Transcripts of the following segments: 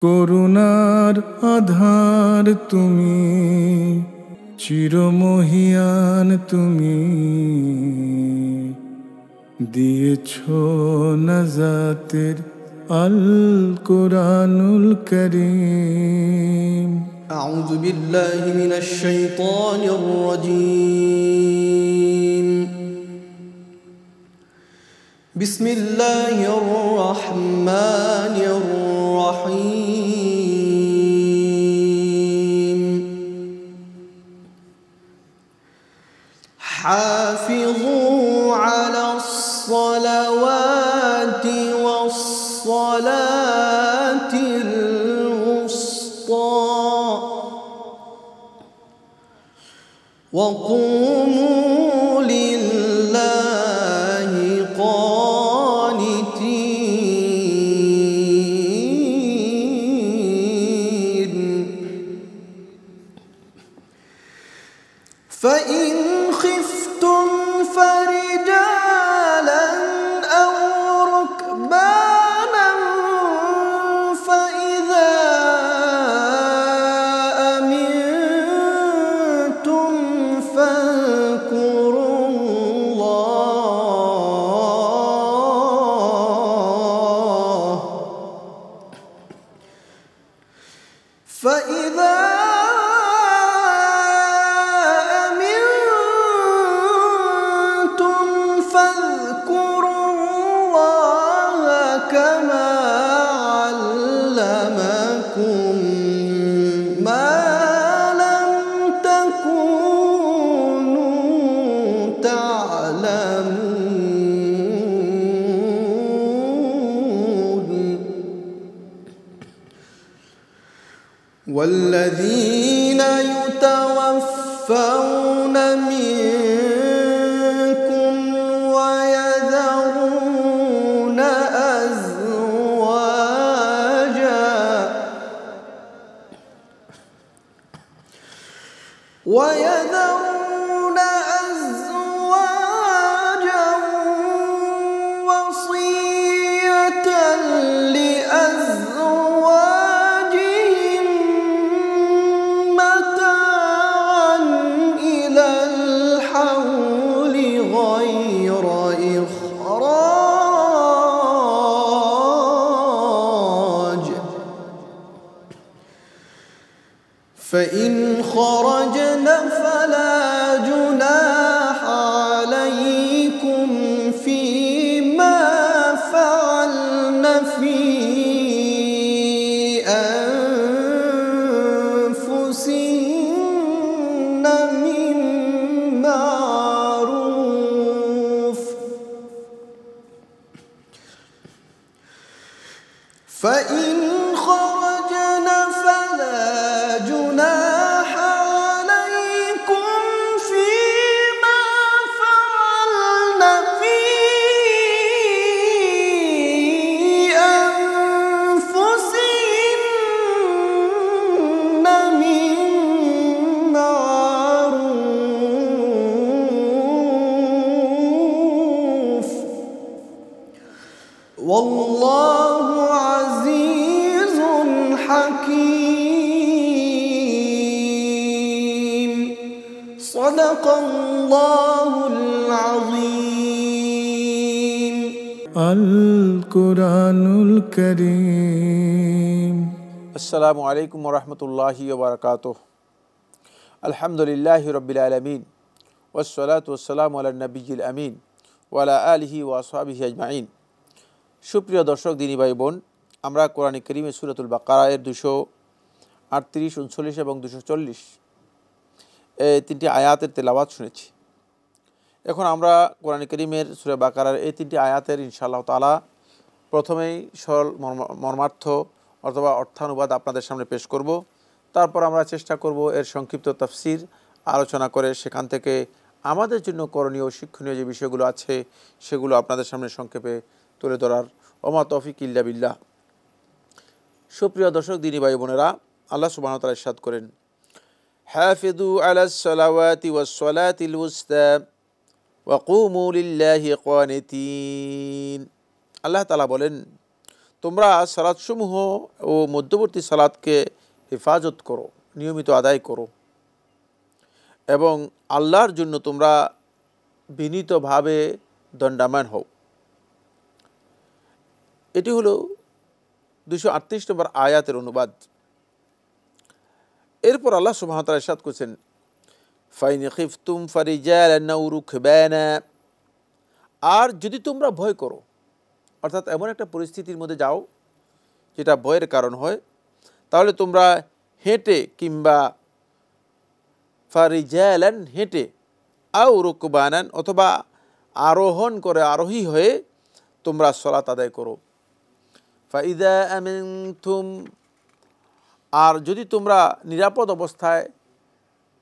করুণার আধার তুমি, চিরমহিয়ান তুমি, দিয়েছ নাজাতের আল কোরআনুল করিম। أعوذ بالله من الشيطان الرجيم. بسم الله الرحمن الرحيم. حافظوا على الصلوات والصلاة الوسطى وقوموا لله قانتين فإن خفتم فرجالا أو ركبانا فإذا أمنتم فاذكروا الله فإذا أمنتم فاذكروا الله كما علمكم ما لم تكونوا تعلمون والذين يتوفون منكم ويذرون أزواجا وصية لأزواجهم متاعا إلى الحول غير إخراج فإن خرجن فلا جناح عليكم فيما فعلن في أنفسهن من معروف فإن خرجن فلا جناح عليكم فيما فعلن في أنفسهن من معروف والله عزيز حكيم صدق الله العظيم. আল কোরআনুল করিম। আসসালামু আলাইকুম ওরহমতুল্লাহি ওবরাকাতুহ। আলহামদুলিল্লাহি রব্বিল আলামিন ওয়াসসালাতু ওয়াসসালামু আলা নবিয়্যিল আমিন ওয়া আলা আলিহি ওয়া আসহাবিহি আজমাইন। সুপ্রিয় দর্শক, দিনী ভাই বোন, আমরা কোরআন কারীমের সূরাতুল বাকারার 238, 39 এবং 240 এই তিনটি আয়াতের তেলাওয়াত শুনেছি। এখন আমরা কোরআন কারীমের সূরা বাকারার এই তিনটি আয়াতের ইনশাআল্লাহ তাআলা প্রথমেই সরল মর্মার্থ অথবা অর্থানুবাদ আপনাদের সামনে পেশ করব। তারপর আমরা চেষ্টা করব এর সংক্ষিপ্ত তাফসির আলোচনা করে সেখান থেকে আমাদের জন্য করণীয় শিক্ষণীয় যে বিষয়গুলো আছে সেগুলো আপনাদের সামনে সংক্ষেপে তুলে ধরার ওমা তৌফিক ইল্লা বিল্লাহ। সুপ্রিয় দর্শক, দিনী ভাই বোনেরা, আল্লাহ সুবহানাহু ওয়া তাআলা ইরশাদ করেন, হাফিযু আলাস সালাওয়াতি ওয়াস সালাতিল উসতা ওয়া কুমু লিল্লাহি কানিতিন। আল্লাহ তাআলা বলেন, তোমরা সালাতসমূহ ও মধ্যবর্তী সালাতকে হেফাজত করো, নিয়মিত আদায় করো এবং আল্লাহর জন্য তোমরা বিনীতভাবে দণ্ডায়মান হও। এটি হলো 238 নম্বর আয়াতের অনুবাদ। এরপর আল্লাহ সুবহানাহু ওয়া তাআলা ইরশাদ করেছেন, ফাইন খিফতুম ফারিজালান আও রুকবানা, আর যদি তোমরা ভয় করো, অর্থাৎ এমন একটা পরিস্থিতির মধ্যে যাও যেটা ভয়ের কারণ হয়, তাহলে তোমরা হেঁটে কিংবা ফারিজালান হেঁটে, আও রুকবানান অথবা আরোহণ করে আরোহী হয়ে তোমরা সালাত আদায় করো। ফাইদা আমিনতুম, আর যদি তোমরা নিরাপদ অবস্থায়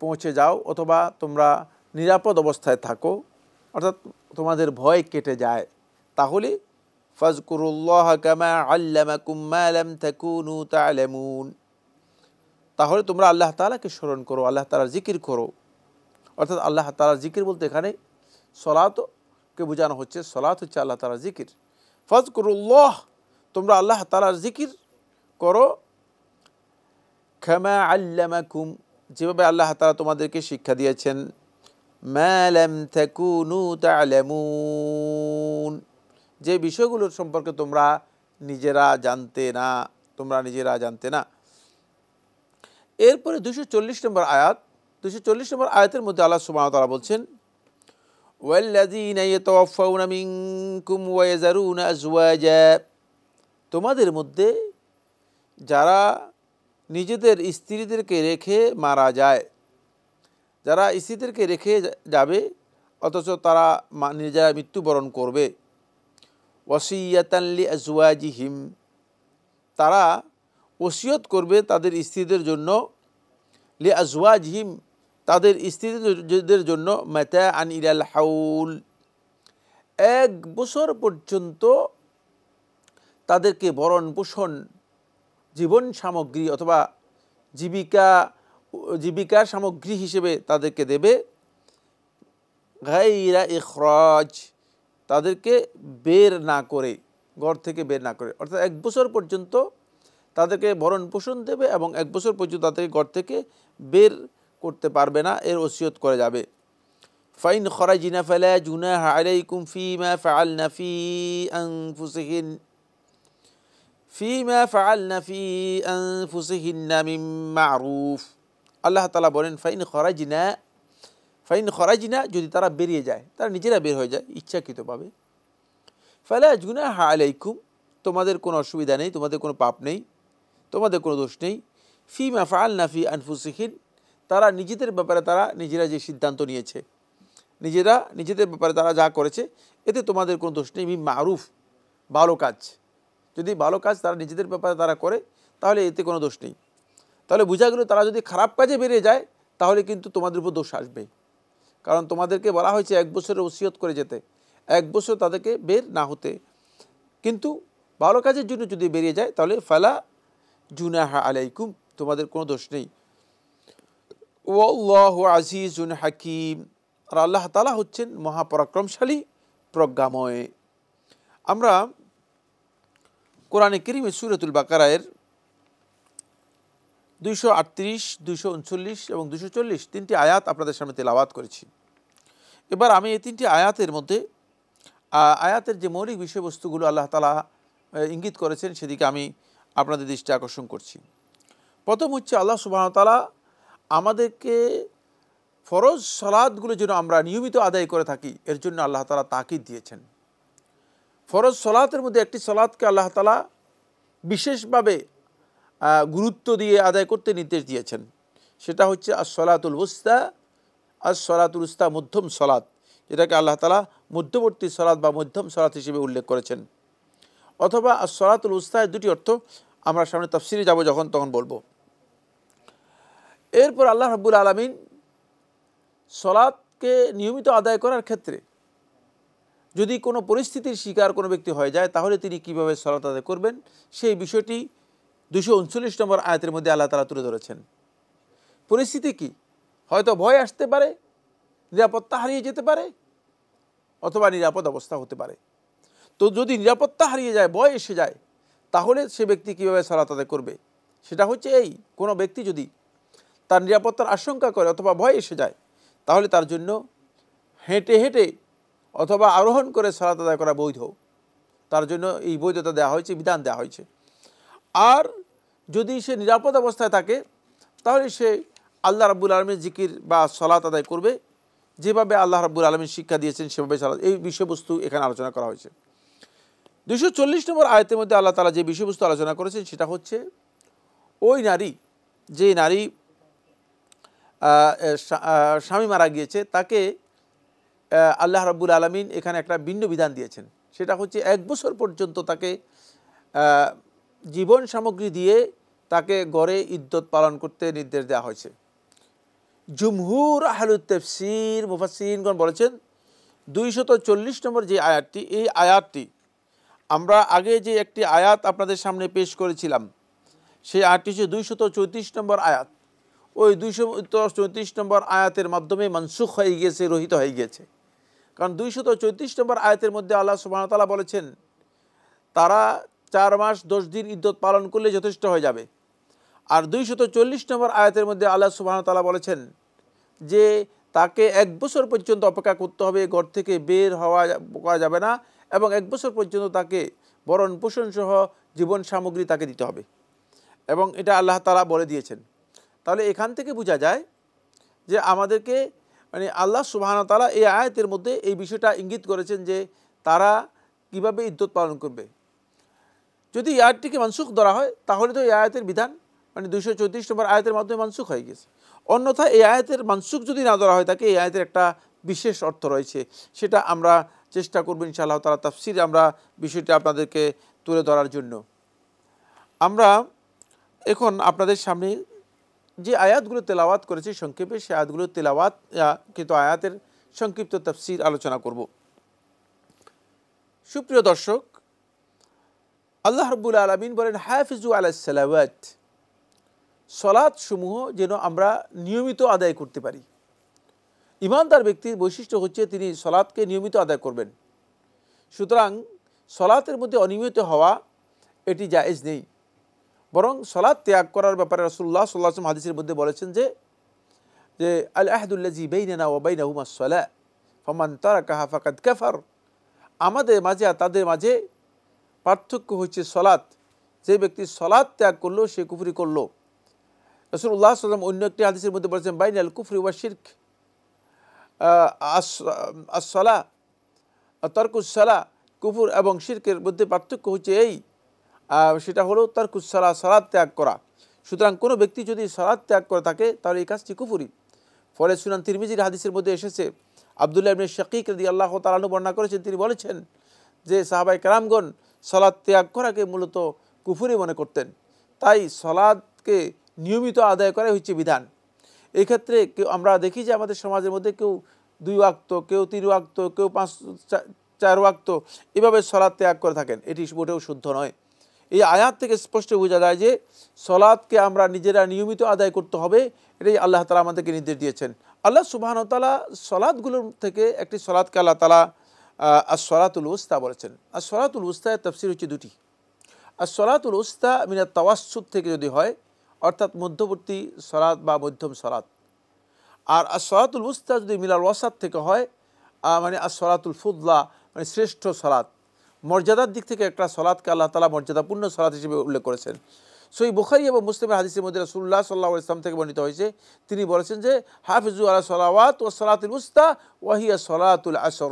পৌঁছে যাও অথবা তোমরা নিরাপদ অবস্থায় থাকো, অর্থাৎ তোমাদের ভয় কেটে যায়, তাহলে ফাজকুরুল্লাহ কামা আল্লামাকুম মা লাম তাকুনু তা'লামুন, তাহলে তোমরা আল্লাহ তাআলাকে স্মরণ করো, আল্লাহ তাআলার জিকির করো। অর্থাৎ আল্লাহ তাআলার জিকির বলতে এখানে সলাতকে বোঝানো হচ্ছে। সলাত হচ্ছে আল্লাহ তাআলার জিকির। ফাজকুরুল্লাহ, তোমরা আল্লাহ তাআলার জিকির করো, কামা আল্লামাকুম, যেভাবে আল্লাহ তাআলা তোমাদেরকে শিক্ষা দিয়েছেন, মা লাম তাকুনু তা'লামুন, যে বিষয়গুলোর সম্পর্কে তোমরা নিজেরা জানতে না। এরপরে 240 নম্বর আয়াত, 240 নম্বর আয়াতের মধ্যে আল্লাহ সুবহানাহু ওয়া তাআলা বলছেন, ওয়াল্লাযীনা ইয়াতাওয়াফাউনা মিনকুম ওয়া ইয়াযারুনা আজওয়াজা, তোমাদের মধ্যে যারা নিজেদের স্ত্রীদেরকে রেখে মারা যায়, যারা স্ত্রীদেরকে রেখে যাবে অথচ তারা নিজেরা মৃত্যুবরণ করবে, ওয়াসিয়াতান লিআজওয়াজিহিম, তারা ওসিয়ত করবে তাদের স্ত্রীদের জন্য, লিআজওয়াজিহিম, তাদের স্ত্রীদের জন্য, মাতাআন ইলাল হাউল, 1 বছর পর্যন্ত তাদেরকে ভরণ পোষণ, জীবন সামগ্রী অথবা জীবিকার সামগ্রী হিসেবে তাদেরকে দেবে, গায়রা ইখরাজ, তাদেরকে বের না করে, ঘর থেকে বের না করে, অর্থাৎ 1 বছর পর্যন্ত তাদেরকে ভরণ পোষণ দেবে এবং 1 বছর পর্যন্ত তাদেরকে ঘর থেকে বের করতে পারবে না, এর ওসিয়ত করে যাবে। ফাইন খরাজিনা ফালা জুনাহা আলাইকুম ফিমা ফাআলনা ফি আনফুসিহিন্না মিন মা'রুফ, আল্লাহ তাআলা বলেন ফাইন খরাজিনা, যদি তারা বেরিয়ে যায়, তারা নিজেরা বের হয়ে যায় ইচ্ছাকৃতভাবে, ফালা জুনাহা আলাইকুম, তোমাদের কোনো অসুবিধা নেই, তোমাদের কোনো পাপ নেই, তোমাদের কোনো দোষ নেই, ফিমা ফাআলনা ফি আনফুসিহিন, তারা নিজেদের ব্যাপারে তারা নিজেরা যে সিদ্ধান্ত নিয়েছে, নিজেদের ব্যাপারে তারা যা করেছে, এতে তোমাদের কোনো দোষ নেই। মিন মা'রুফ, ভালো কাজ, যদি ভালো কাজ তারা নিজেদের ব্যাপারে তারা করে তাহলে এতে কোনো দোষ নেই। তাহলে বোঝা গেল তারা যদি খারাপ কাজে বেরিয়ে যায় তাহলে কিন্তু তোমাদের উপর দোষ আসবে, কারণ তোমাদেরকে বলা হয়েছে 1 বছরের ওসিয়ত করে যেতে, 1 বছর তাদেরকে বের না হতে। কিন্তু ভালো কাজের জন্য যদি বেরিয়ে যায় তাহলে ফালা জুনাহা আলাইকুম, তোমাদের কোনো দোষ নেই। ওয়াল্লাহু আজিজুন হাকিম, আর আল্লাহ তাআলা হচ্ছেন মহাপরাক্রমশালী, প্রজ্ঞাময়। আমরা কোরআনে কারীমে সূরাতুল বাকারার 238, 239 এবং 240 তিনটি আয়াত আপনাদের সামনে তেলাওয়াত করেছি। এবার আমি এই তিনটি আয়াতের মধ্যে আয়াতের যে মৌলিক বিষয়বস্তুগুলো আল্লাহ তাআলা ইঙ্গিত করেছেন সেদিকে আমি আপনাদের দৃষ্টি আকর্ষণ করছি। প্রথম হচ্ছে আল্লাহ সুবহানাহু ওয়া তাআলা আমাদেরকে ফরজ সালাতগুলো যেন আমরা নিয়মিত আদায় করে থাকি, এর জন্য আল্লাহ তাআলা তাকিদ দিয়েছেন। ফরজ সালাতের মধ্যে একটি সালাতকে আল্লাহ তাআলা বিশেষভাবে গুরুত্ব দিয়ে আদায় করতে নির্দেশ দিয়েছেন, সেটা হচ্ছে as-সালাতুল উস্তা, মধ্যম সালাত, যেটাকে আল্লাহ তাআলা মধ্যবর্তী সালাত বা মধ্যম সালাত হিসেবে উল্লেখ করেছেন। অথবা as-সালাতুল উস্তা এর দুটি অর্থ আমরা সামনে তাফসিরে যাব যখন তখন বলবো। এরপর আল্লাহ রাব্বুল আলামিন সালাতকে নিয়মিত আদায় করার ক্ষেত্রে যদি কোনো পরিস্থিতির শিকার কোনো ব্যক্তি হয়ে যায় তাহলে তিনি কিভাবে সালাত আদায় করবেন সেই বিষয়টি 239 নম্বর আয়াতের মধ্যে আল্লাহ তাআলা তুলে ধরেছেন। পরিস্থিতি কি? হয়তো ভয় আসতে পারে, নিরাপত্তা হারিয়ে যেতে পারে, অথবা নিরাপদ অবস্থা হতে পারে। তো যদি নিরাপত্তা হারিয়ে যায়, ভয় এসে যায়, তাহলে সে ব্যক্তি কীভাবে সালাত আদায় করবে? সেটা হচ্ছে এই, কোনো ব্যক্তি যদি তার নিরাপত্তার আশঙ্কা করে অথবা ভয় এসে যায়, তাহলে তার জন্য হেঁটে হেঁটে অথবা আরোহণ করে সালাত আদায় করা বৈধ। তার জন্য এই বৈধতা দেওয়া হয়েছে, বিধান দেওয়া হয়েছে। আর যদি সে নিরাপদ অবস্থায় থাকে, তাহলে সে আল্লাহ রাব্বুল আলামিনের জিকির বা সালাত আদায় করবে, যেভাবে আল্লাহ রাব্বুল আলামিন শিক্ষা দিয়েছেন সেভাবে সালাত। এই বিষয়বস্তু এখানে আলোচনা করা হয়েছে। 240 নম্বর আয়াতের মধ্যে আল্লাহ তাআলা যে বিষয়বস্তু আলোচনা করেছেন সেটা হচ্ছে ওই নারী, যে নারী স্বামী মারা গিয়েছে, তাকে আল্লাহ রাব্বুল আলামিন এখানে একটা ভিন্ন বিধান দিয়েছেন। সেটা হচ্ছে 1 বছর পর্যন্ত তাকে জীবন সামগ্রী দিয়ে তাকে গড়ে ইদ্যত পালন করতে নির্দেশ দেওয়া হয়েছে। জুমহুর আহলুত তাফসীর মুফাসসিরিনগণ বলেছেন 240 নম্বর যে আয়াতটি, এই আয়াতটি আমরা আগে যে একটি আয়াত আপনাদের সামনে পেশ করেছিলাম, সেই আয়াতটি হচ্ছে 234 নম্বর আয়াত। ওই 234 নম্বর আয়াতের মাধ্যমে মনসুখ হয়ে গিয়েছে, রহিত হয়ে গিয়েছে। কারণ 234 নম্বর আয়াতের মধ্যে আল্লাহ সুবহানাহু ওয়া তাআলা বলেছেন তারা 4 মাস 10 দিন ইদ্যত পালন করলে যথেষ্ট হয়ে যাবে। আর 240 নম্বর আয়াতের মধ্যে আল্লাহ সুবহানাহু ওয়া তাআলা বলেছেন যে তাকে 1 বছর পর্যন্ত অপেক্ষা করতে হবে, ঘর থেকে বের করা যাবে না, এবং 1 বছর পর্যন্ত তাকে ভরণ পোষণ সহ জীবন সামগ্রী তাকে দিতে হবে, এবং এটা আল্লাহ তাআলা বলে দিয়েছেন। তাহলে এখান থেকে বোঝা যায় যে আমাদেরকে আল্লাহ সুবহানাহু ওয়া তাআলা এই আয়াতের মধ্যে এই বিষয়টা ইঙ্গিত করেছেন যে তারা কিভাবে ইদ্যত পালন করবে। যদি এই আয়াতটিকে মানসুখ ধরা হয়, তাহলে তো এই আয়াতের বিধান 234 নম্বর আয়াতের মাধ্যমে মানসুখ হয়ে গেছে। অন্যথায় এই আয়াতের মানসুখ যদি না ধরা হয় থাকে, এই আয়াতের একটা বিশেষ অর্থ রয়েছে, সেটা আমরা চেষ্টা করব ইনশাআল্লাহ তাআলা তাফসীরে আমরা বিষয়টি আপনাদেরকে তুলে ধরার জন্য। আমরা এখন আপনাদের সামনে যে আয়াতগুলো তেলাওয়াত করেছি সংক্ষেপে, সেই আয়াতগুলো তেলাওয়াত কিন্তু আয়াতের সংক্ষিপ্ত তাফসীর আলোচনা করব। সুপ্রিয় দর্শক, আল্লাহ রাব্বুল আলামিন বলেন হাফিজু আলাস সালাওয়াত, সালাত সমূহ যেন আমরা নিয়মিত আদায় করতে পারি। ঈমানদার ব্যক্তির বৈশিষ্ট্য হচ্ছে তিনি সালাতকে নিয়মিত আদায় করবেন। সুতরাং সালাতের মধ্যে অনিয়মিত হওয়া এটি জায়েজ নেই, বরং সালাত ত্যাগ করার ব্যাপারে রাসূলুল্লাহ সাল্লাল্লাহু আলাইহি ওয়াসাল্লাম হাদিসের মধ্যে বলেছেন যে আল আহদুল্লাযী বাইনানা ওয়া বাইনাহুমাস সালাহ ফামান তারাকাহা ফাকাদ কাফার, আমাদের মাঝে আর তাদের মাঝে পার্থক্য হচ্ছে সালাত। যে ব্যক্তি সালাত ত্যাগ করলো সে কুফরি করলো। রাসূলুল্লাহ সাল্লাল্লাহু আলাইহি ওয়াসাল্লাম অন্য একটি হাদিসের মধ্যে বলেছেন বাইনাল কুফরি ওয়া শিরক আস-সালাহ তারকুস সালাহ, কুফর এবং শিরকের মধ্যে পার্থক্য হচ্ছে এই, সেটা হলো তারকুস সালাহ, সালাত ত্যাগ করা। সুতরাং কোনো ব্যক্তি যদি সালাত ত্যাগ করে থাকে তাহলে এই কাজটি কুফরি। ফলে সুনান তিরমিজির হাদিসের মধ্যে এসেছে, আব্দুল্লাহ ইবনে শাকিক রাদিয়াল্লাহু তাআলা আনহু বর্ণনা করেছেন, তিনি বলেছেন যে সাহাবায়ে কেরামগণ সালাত ত্যাগ করাকে মূলত কুফরি মনে করতেন। তাই সালাতকে নিয়মিত আদায় করাই হচ্ছে বিধান। এই ক্ষেত্রে আমরা দেখি যে আমাদের সমাজের মধ্যে কেউ 2 ওয়াক্ত, কেউ 3 ওয়াক্ত, কেউ 5-4 ওয়াক্ত এভাবে সালাত ত্যাগ করে থাকেন। এটি মোটেও শুদ্ধ নয়। এই আয়াত থেকে স্পষ্ট বোঝা যায় যে সালাতকে আমরা নিজেরা নিয়মিত আদায় করতে হবে, এটাই আল্লাহ তাআলা আমাদেরকে নির্দেশ দিয়েছেন। আল্লাহ সুবহানাহু ওয়া তাআলা সালাতগুলোর থেকে একটি সালাতকে আল্লাহ তাআলা আস-সালাতুল উসতা বলেছেন। আস-সালাতুল উসতা এর তাফসীর হচ্ছে 2টি। আস-সালাতুল উসতা মিনাত তাওয়াসসুত থেকে যদি হয়, অর্থাৎ মধ্যবর্তী সালাত বা মধ্যম সালাত, আর আস-সালাতুল উসতা যদি মিনাল ওয়াসাত থেকে হয়, মানে আস-সালাতুল ফুদলা মানে শ্রেষ্ঠ সালাত। মর্যাদার দিক থেকে একটা সালাতকে আল্লাহ তাআলা মর্যাদাপূর্ণ সালাত হিসেবে উল্লেখ করেছেন। সহিহ বুখারী এবং মুসলিমের হাদিসের মধ্যে রাসূলুল্লাহ সাল্লাল্লাহু আলাইহি ওয়াসাল্লাম থেকে বর্ণিত হয়েছে, তিনি বলেছেন যে হাফিজু আলা সালাওয়াত ওয়াস সালাতুল উসতা ওয়া হিয়া সালাতুল আসর,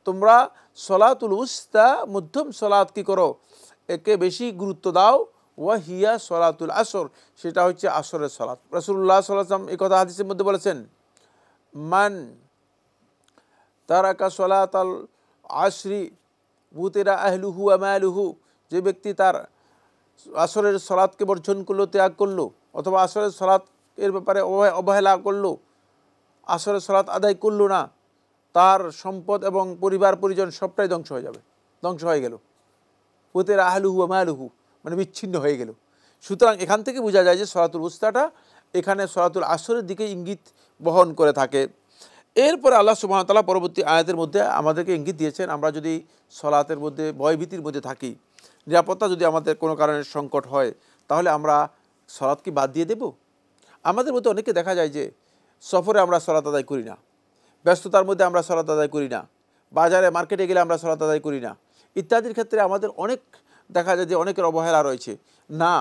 তোমরা সালাতুল উসতা মধ্যম সালাত কি করো, একে বেশি গুরুত্ব দাও। ওয়া হিয়া সালাতুল আসর, সেটা হচ্ছে আসরের সালাত। রাসূলুল্লাহ সাল্লাল্লাহু আলাইহি ওয়াসাল্লাম এই কথা হাদিসের মধ্যে বলেছেন, মান তারাকা সালাতাল আসরি বুতিরা আহলুহু ওয়া মালুহু, যে ব্যক্তি তার আসরের সালাতকে বর্জন করলো, ত্যাগ করলো, অথবা আসরের সালাত এর ব্যাপারে অবহেলা করলো, আসরের সালাত আদায় করলো না, তার সম্পদ এবং পরিবার পরিজন সবটাই ধ্বংস হয়ে যাবে, ধ্বংস হয়ে গেল। বুতিরা আহলুহু ওয়া মালুহু মানে বিচ্ছিন্ন হয়ে গেল। সুতরাং এখান থেকে বোঝা যায় যে সালাতুল উসতাটা এখানে সালাতুল আসরের দিকে ইঙ্গিত বহন করে থাকে। এরপরে আল্লাহ সুবহানাহু ওয়া তাআলা পরবর্তী আয়াতের মধ্যে আমাদেরকে ইঙ্গিত দিয়েছেন, আমরা যদি সালাতের মধ্যে ভয়ভীতির মধ্যে থাকি, নিরাপত্তা যদি আমাদের কোনো কারণে সংকট হয়, তাহলে আমরা সালাত কি বাদ দিয়ে দেব? আমাদের মধ্যে অনেকে দেখা যায় যে সফরে আমরা সালাত আদায় করি না, ব্যস্ততার মধ্যে আমরা সালাত আদায় করি না, বাজারে মার্কেটে গেলে আমরা সালাত আদায় করি না, ইত্যাদির ক্ষেত্রে আমাদের অনেক দেখা যায় যে অনেকের অবহেলা রয়েছে। না,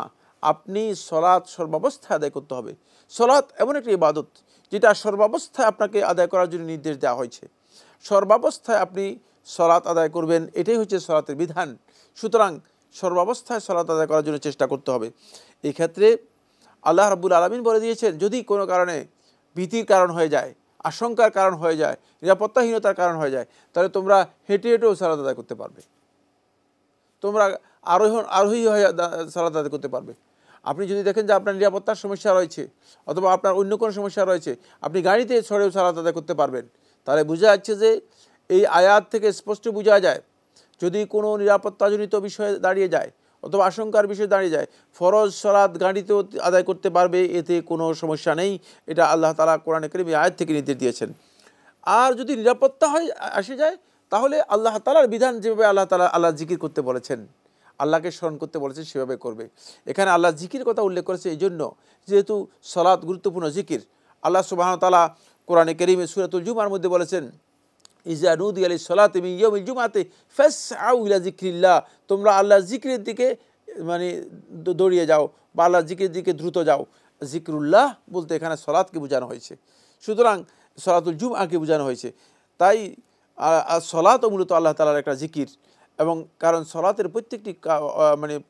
আপনি সালাত সর্বাবস্থায় আদায় করতে হবে। সালাত এমন একটি ইবাদত যেটা সর্বাবস্থায় আপনাকে আদায় করার জন্য নির্দেশ দেওয়া হয়েছে। সর্বাবস্থায় আপনি সালাত আদায় করবেন, এটাই হচ্ছে সালাতের বিধান। সুতরাং সর্বাবস্থায় সালাত আদায় করার জন্য চেষ্টা করতে হবে। এই ক্ষেত্রে আল্লাহ রাব্বুল আলামিন বলে দিয়েছেন, যদি কোনো কারণে ভীতির কারণ হয়ে যায়, আশঙ্কার কারণ হয়ে যায়, নিরাপত্তাহীনতার কারণ হয়ে যায়, তাহলে তোমরা হেঁটে হেঁটেও সালাত আদায় করতে পারবে। তোমরা আরোহী হয়ে সালাত আদায় করতে পারবে। আপনি যদি দেখেন যে আপনার নিরাপত্তার সমস্যা রয়েছে অথবা আপনার অন্য কোনো সমস্যা রয়েছে, আপনি গাড়িতে ছড়েও সালাত আদায় করতে পারবেন। তাহলে বোঝা যাচ্ছে যে এই আয়াত থেকে স্পষ্ট বোঝা যায়, যদি কোনো নিরাপত্তাজনিত বিষয়ে দাঁড়িয়ে যায় অথবা আশঙ্কার বিষয়ে দাঁড়িয়ে যায়, ফরজ সালাত গাড়িতেও আদায় করতে পারবে, এতে কোনো সমস্যা নেই। এটা আল্লাহ তাআলা কোরআনে কারীমে আয়াত থেকে নির্দেশ দিয়েছেন। আর যদি নিরাপত্তা আসে যায়, তাহলে আল্লাহ তাআলার বিধান যেভাবে আল্লাহ জিকির করতে বলেছেন, আল্লাহকে স্মরণ করতে বলেছেন, সেভাবে করবে। এখানে আল্লাহ জিকির কথা উল্লেখ করেছে এই জন্য, যেহেতু সালাত গুরুত্বপূর্ণ জিকির। আল্লাহ সুবহানাহু ওয়া তাআলা কোরআনে কারীমে সূরাতুল জুমার মধ্যে বলেছেন, ইজা নুদিয়া লিস-সালাতি মিন ইয়াউমিল জুমআতি ফাসআউ ইলা যিকরিল্লাহ, তোমরা আল্লাহর জিকিরের দিকে দৌড়িয়ে যাও বা আল্লাহর জিকিরের দিকে দ্রুত যাও। জিকরুল্লাহ বলতে এখানে সালাতকে বোঝানো হয়েছে, সুতরাং সালাতুল জুমআকে বোঝানো হয়েছে। তাই সালাতও মূলত আল্লাহ তাআলার একটা জিকির। এবং কারণ সালাতের প্রত্যেকটি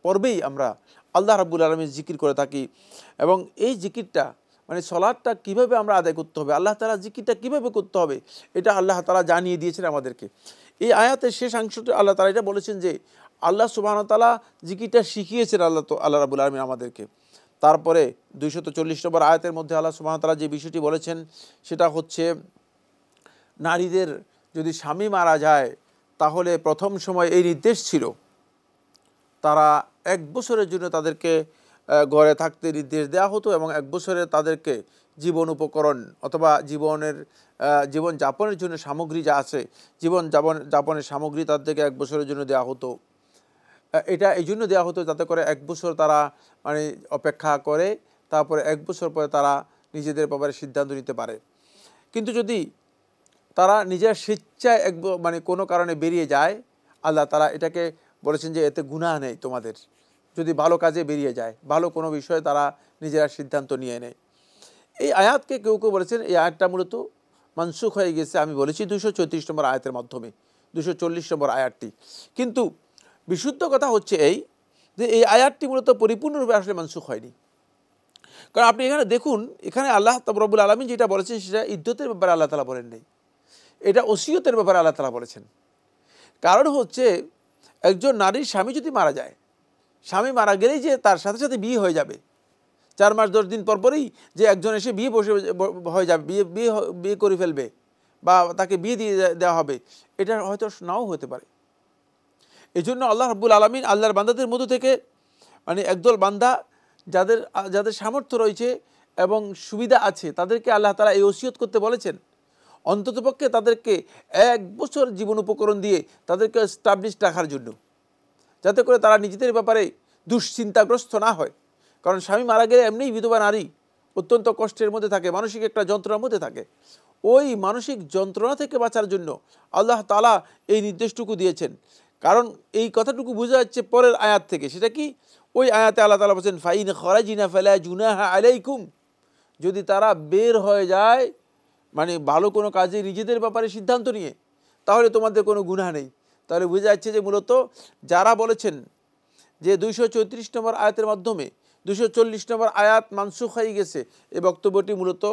পর্বেই আমরা আল্লাহ রাব্বুল আলামিনের জিকির করে থাকি। এবং এই জিকিরটা সালাতটা কীভাবে আমরা আদায় করতে হবে, আল্লাহ তাআলা জিকিরটা কীভাবে করতে হবে, এটা আল্লাহ তাআলা জানিয়ে দিয়েছেন আমাদেরকে। এই আয়াতের শেষ অংশটা আল্লাহ তাআলা এটা বলেছেন যে আল্লাহ সুবহানাহু ওয়া তাআলা জিকিরটা শিখিয়েছেন আল্লাহ রাব্বুল আলামিন আমাদেরকে। তারপরে 240 নম্বর আয়াতের মধ্যে আল্লাহ সুবহানাহু ওয়া তাআলা যে বিষয়টি বলেছেন সেটা হচ্ছে, নারীদের যদি স্বামী মারা যায় তাহলে প্রথম সময় এই নির্দেশ ছিল, তারা 1 বছরের জন্য তাদেরকে ঘরে থাকতে নির্দেশ দেওয়া হতো এবং 1 বছরে তাদেরকে জীবন উপকরণ অথবা জীবন যাপনের জন্য সামগ্রী যা আছে, যাপনের সামগ্রী তাদেরকে 1 বছরের জন্য দেওয়া হতো। এটা এই জন্য দেওয়া হতো যাতে করে 1 বছর তারা অপেক্ষা করে, তারপরে 1 বছর পরে তারা নিজেদের ব্যাপারে সিদ্ধান্ত নিতে পারে। কিন্তু যদি তারা নিজের স্বেচ্ছায় কোনো কারণে বেরিয়ে যায়, আল্লাহ তাআলা এটাকে বলেছেন যে এতে গুনাহ নেই তোমাদের, যদি ভালো কাজে বেরিয়ে যায়, ভালো কোনো বিষয়ে তারা নিজেরা সিদ্ধান্ত নিয়ে নেয়। এই আয়াতকে কেউ কেউ বলেছেন এই আয়াতটা মূলত মানসুখ হয়ে গেছে, আমি বলেছি 234 নম্বর আয়াতের মাধ্যমে, 240 নম্বর আয়াতটি। কিন্তু বিশুদ্ধ কথা হচ্ছে এই যে এই আয়াতটি মূলত পরিপূর্ণরূপে আসলে মানসুখ হয়নি। কারণ আপনি এখানে দেখুন, এখানে আল্লাহ রব্বুল আলামিন যেটা বলেছেন সেটা ইদ্যতের ব্যাপারে আল্লাহ তাআলা বলেন নাই, এটা ওসিয়তের ব্যাপারে আল্লাহ তাআলা বলেছেন। কারণ হচ্ছে, একজন নারীর স্বামী যদি মারা যায়, স্বামী মারা গেলেই যে তার সাথে সাথে বিয়ে হয়ে যাবে, 4 মাস 10 দিন পরপরই যে একজন এসে বিয়ে হয়ে যাবে, বিয়ে করে ফেলবে বা তাকে বিয়ে দিয়ে দেওয়া হবে, এটা হয়তো নাও হতে পারে। এই জন্য আল্লাহ রাব্বুল আলামিন আল্লাহর বান্দাদের মধ্য থেকে একদল বান্দা যাদের সামর্থ্য রয়েছে এবং সুবিধা আছে, তাদেরকে আল্লাহ তাআলা এই ওসিয়ত করতে বলেছেন, অন্ততপক্ষে তাদেরকে 1 বছর জীবন উপকরণ দিয়ে তাদেরকে এস্টাবলিশ রাখার জন্য, যাতে করে তারা নিজেদের ব্যাপারে দুশ্চিন্তাগ্রস্ত না হয়। কারণ স্বামী মারা গেলে এমনিই বিধবা নারী অত্যন্ত কষ্টের মধ্যে থাকে, মানসিক একটা যন্ত্রণার মধ্যে থাকে। ওই মানসিক যন্ত্রণা থেকে বাঁচার জন্য আল্লাহ তাআলা এই নির্দেশটুকু দিয়েছেন। কারণ এই কথাটুকু বোঝা যাচ্ছে পরের আয়াত থেকে, সেটা কি, ওই আয়াতে আল্লাহ তাআলা বলেছেন, ফাইন খরাজিনা ফালা জুনাহা আলাইকুম, যদি তারা বের হয়ে যায় ভালো কোনো কাজে নিজেদের ব্যাপারে সিদ্ধান্ত নিয়ে, তাহলে তোমাদের কোনো গুনাহ নেই। তাহলে বোঝা যাচ্ছে যে মূলত যারা বলেছেন যে 234 নম্বর আয়াতের মাধ্যমে 240 নম্বর আয়াত মানসুখ হয়ে গেছে, এই বক্তব্যটি মূলত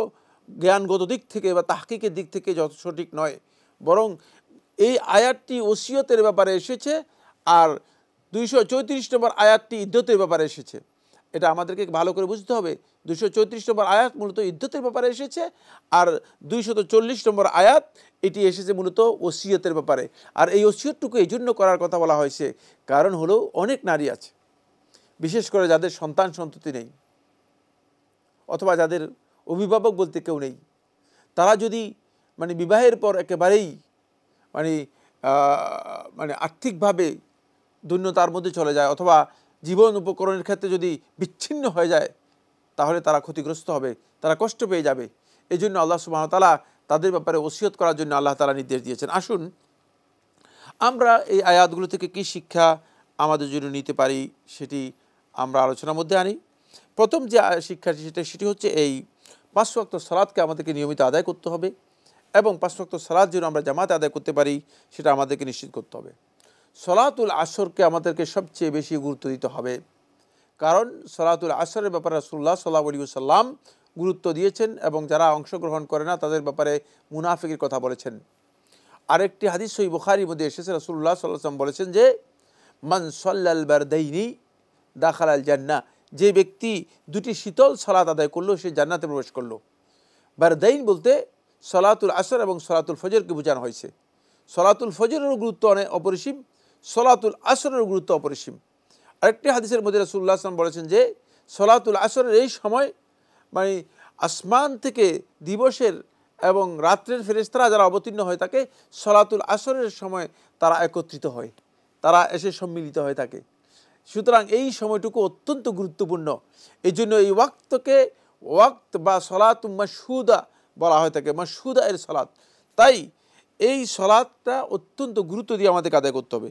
জ্ঞানগত দিক থেকে বা তাহকিকের দিক থেকে যত সঠিক নয়, বরং এই আয়াতটি ওসিয়তের ব্যাপারে এসেছে আর 234 নম্বর আয়াতটি ইদ্যতের ব্যাপারে এসেছে। এটা আমাদেরকে ভালো করে বুঝতে হবে। 234 নম্বর আয়াত মূলত ইদ্যতের ব্যাপারে এসেছে আর 240 নম্বর আয়াত এটি এসেছে মূলত ওসিয়তের ব্যাপারে। আর এই ওসিয়তটুকু এই জন্য করার কথা বলা হয়েছে, কারণ হলো অনেক নারী আছে, বিশেষ করে যাদের সন্ততি নেই অথবা যাদের অভিভাবক বলতে কেউ নেই, তারা যদি বিবাহের পর একেবারেই আর্থিকভাবে দৈন্যতার মধ্যে চলে যায় অথবা জীবন উপকরণের ক্ষেত্রে যদি বিচ্ছিন্ন হয়ে যায় তাহলে তারা ক্ষতিগ্রস্ত হবে, তারা কষ্ট পেয়ে যাবে। এই জন্য আল্লাহ সুবহানাহু ওয়া তাআলা তাদের ব্যাপারে ওসিয়ত করার জন্য আল্লাহ তাআলা নির্দেশ দিয়েছেন। আসুন আমরা এই আয়াতগুলো থেকে কী শিক্ষা আমাদের জন্য নিতে পারি সেটি আমরা আলোচনার মধ্যে আনি। প্রথম যে শিক্ষাটি সেটি হচ্ছে এই 5 ওয়াক্ত সালাতকে আমাদেরকে নিয়মিত আদায় করতে হবে এবং 5 ওয়াক্ত সালাত যেন আমরা জামাতে আদায় করতে পারি সেটা আমাদেরকে নিশ্চিত করতে হবে। সলাতুল আসরকে আমাদেরকে সবচেয়ে বেশি গুরুত্ব দিতে হবে, কারণ সলাতুল আসরের ব্যাপারে রাসূলুল্লাহ সাল্লাল্লাহু আলাইহি ওয়াসাল্লাম গুরুত্ব দিয়েছেন এবং যারা অংশগ্রহণ করে না তাদের ব্যাপারে মুনাফিকের কথা বলেছেন। আরেকটি হাদিস সহিহ বুখারীর মধ্যে এসেছে, রাসূলুল্লাহ সাল্লাল্লাহু আলাইহি ওয়াসাল্লাম বলেছেন যে মান সাল্লাল বারদাইনি দাখালাল জান্নাহ, যে ব্যক্তি দুটি শীতল সালাত আদায় করলো সে জান্নাতে প্রবেশ করলো। বারদাইন বলতে সলাতুল আসর এবং সলাতুল ফজরকে বোঝানো হয়েছে। সলাতুল ফজরেরও গুরুত্ব অনেক অপরিসীম, সলাতুল আসরেরও গুরুত্ব অপরিসীম। আরেকটি হাদিসের মধ্যে রাসূলুল্লাহ সাল্লাল্লাহু আলাইহি ওয়াসাল্লাম বলেছেন যে সলাতুল আসরের এই সময় মানে আসমান থেকে দিবসের এবং রাত্রের ফেরেশতারা যারা অবতীর্ণ হয়ে থাকে সলাতুল আসরের সময় তারা একত্রিত হয়, তারা এসে সম্মিলিত হয়ে থাকে। সুতরাং এই সময়টুকু অত্যন্ত গুরুত্বপূর্ণ। এই জন্য এই ওয়াক্তকে ওয়াক্ত বা সলাত মাশহুদা বলা হয়ে থাকে, মাশহুদা এর সলাত। তাই এই সলাতটা অত্যন্ত গুরুত্ব দিয়ে আমাদেরকে আদায় করতে হবে।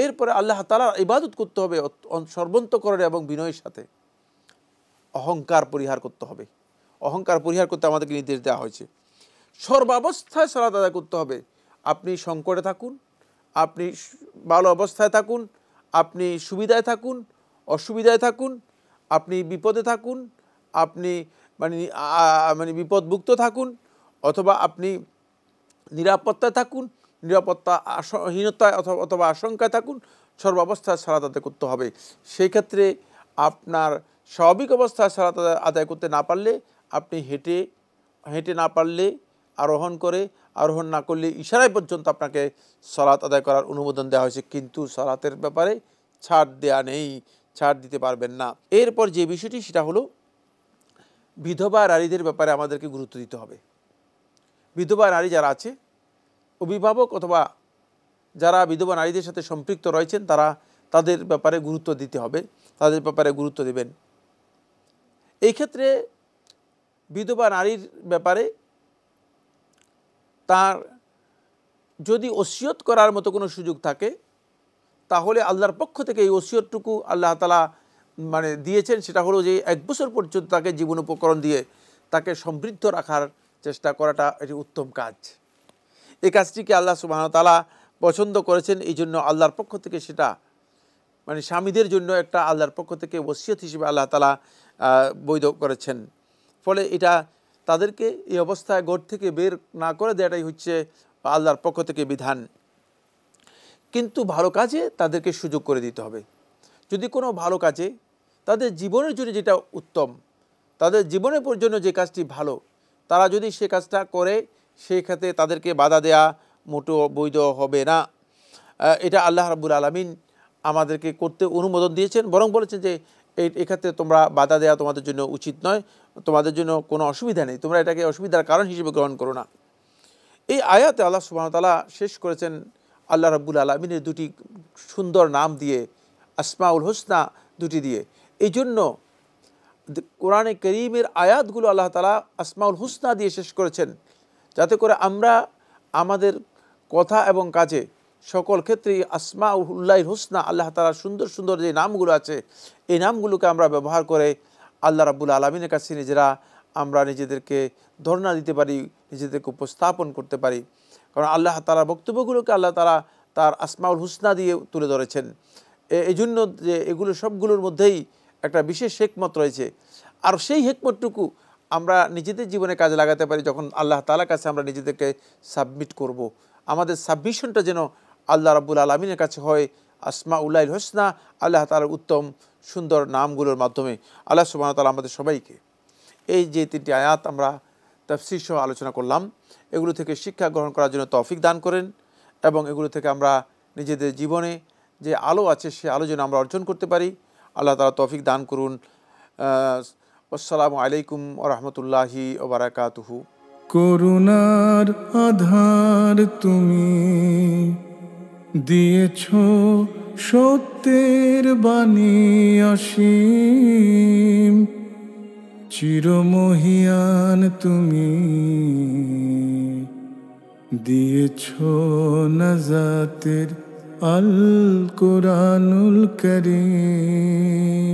এরপরে আল্লাহ তাআলার ইবাদত করতে হবে সর্বান্তঃকরণে এবং বিনয়ের সাথে। অহংকার পরিহার করতে হবে, অহংকার পরিহার করতে আমাদেরকে নির্দেশ দেওয়া হয়েছে। সর্বাবস্থায় সালাত আদায় করতে হবে। আপনি সংকটে থাকুন, আপনি ভালো অবস্থায় থাকুন, আপনি সুবিধায় থাকুন, অসুবিধায় থাকুন, আপনি বিপদে থাকুন, আপনি মানে বিপদমুক্ত থাকুন, অথবা আপনি নিরাপত্তায় থাকুন, নিরাপত্তাহীনতায় অথবা আশঙ্কায় থাকুন, সর্বাবস্থায় সালাত আদায় করতে হবে। সেই ক্ষেত্রে আপনার স্বাভাবিক অবস্থায় সালাত আদায় করতে না পারলে আপনি হেঁটে না পারলে আরোহণ না করলে ইশারায় পর্যন্ত আপনাকে সালাত আদায় করার অনুমোদন দেওয়া হয়েছে, কিন্তু সালাতের ব্যাপারে ছাড় দেয়া নেই, ছাড় দিতে পারবেন না। এরপর যে বিষয়টি সেটা হলো বিধবা নারীদের ব্যাপারে আমাদেরকে গুরুত্ব দিতে হবে। বিধবা নারী যারা আছে, অভিভাবক অথবা যারা বিধবা নারীদের সাথে সম্পৃক্ত রয়েছেন তাদের ব্যাপারে গুরুত্ব দিতে হবে, তাদের ব্যাপারে গুরুত্ব দেবেন। এই ক্ষেত্রে বিধবা নারীর ব্যাপারে তার যদি ওসিয়ত করার মতো কোনো সুযোগ থাকে তাহলে আল্লাহর পক্ষ থেকে এই ওসিয়তটুকু আল্লাহ তাআলা দিয়েছেন, সেটা হলো যে 1 বছর পর্যন্ত তাকে জীবন উপকরণ দিয়ে তাকে সমৃদ্ধ রাখার চেষ্টা করাটা এটি উত্তম কাজ। এই কাজটিকে আল্লাহ সুবহানাহু ওয়া তাআলা পছন্দ করেছেন, এই জন্য আল্লাহর পক্ষ থেকে সেটা স্বামীদের জন্য একটা আল্লাহর পক্ষ থেকে ওসিয়ত হিসেবে আল্লাহ তাআলা বৈধ করেছেন। ফলে এটা তাদেরকে এই অবস্থায় ঘর থেকে বের না করে দেওয়াটাই হচ্ছে আল্লাহর পক্ষ থেকে বিধান। কিন্তু ভালো কাজে তাদেরকে সুযোগ করে দিতে হবে। যদি কোনো ভালো কাজে তাদের জীবনের জন্য যেটা উত্তম, তাদের জীবনের জন্য যে কাজটি ভালো, তারা যদি সে কাজটা করে সেই ক্ষেত্রে তাদেরকে বাধা দেয়া মোটেও বৈধ হবে না। এটা আল্লাহ রাব্বুল আলামিন আমাদেরকে করতে অনুমোদন দিয়েছেন, বরং বলেছেন যে এক্ষেত্রে তোমরা বাধা দেওয়া তোমাদের জন্য উচিত নয়, তোমাদের জন্য কোনো অসুবিধা নেই, তোমরা এটাকে অসুবিধার কারণ হিসেবে গ্রহণ করো না। এই আয়াতে আল্লাহ সুবহানাহু ওয়া তাআলা শেষ করেছেন আল্লাহ রাব্বুল আলামিনের দুটি সুন্দর নাম দিয়ে, আসমাউল হুসনা দুটি দিয়ে। এই জন্য কোরআনে কারীমের আয়াতগুলো আল্লাহ তাআলা আসমাউল হুসনা দিয়ে শেষ করেছেন, যাতে করে আমরা আমাদের কথা এবং কাজে সকল ক্ষেত্রেই আসমাউল্লাহিল হুসনা, আল্লাহ তাআলার সুন্দর সুন্দর যে নামগুলো আছে এই নামগুলোকে আমরা ব্যবহার করে আল্লাহ রাব্বুল আলামিনের কাছে আমরা নিজেদেরকে ধর্ণা দিতে পারি, নিজেদেরকে উপস্থাপন করতে পারি। কারণ আল্লাহ তাআলার বক্তব্যগুলোকে আল্লাহ তাআলা তার আসমাউল হুসনা দিয়ে তুলে ধরেছেন। এই জন্য যে এগুলো সবগুলোর মধ্যেই একটা বিশেষ হিকমত রয়েছে, আর সেই হিকমতটুকু আমরা নিজেদের জীবনে কাজে লাগাতে পারি যখন আল্লাহ তাআলার কাছে আমরা নিজেদেরকে সাবমিট করব। আমাদের সাবমিশনটা যেন আল্লাহ রাব্বুল আলামিনের কাছে হয় আসমাউল্লাহিল হুসনা, আল্লাহ তাআলার উত্তম সুন্দর নামগুলোর মাধ্যমে। আল্লাহ সুবহানাহু ওয়া তাআলা আমাদের সবাইকে এই যে 3টি আয়াত আমরা তাফসীর সহ আলোচনা করলাম এগুলো থেকে শিক্ষা গ্রহণ করার জন্য তৌফিক দান করেন, এবং এগুলো থেকে আমরা নিজেদের জীবনে যে আলো আছে সে আলো যেন আমরা অর্জন করতে পারি। আল্লাহ তাআলা তৌফিক দান করুন। আসসালামু আলাইকুম ওয়া রাহমাতুল্লাহি ওয়া বারাকাতুহু। করুণার আধার তুমি দিয়েছো সত্যের বাণী অসীম, চিরমহিয়ান তুমি দিয়েছ নাজাতের আল কোরআনুল করিম।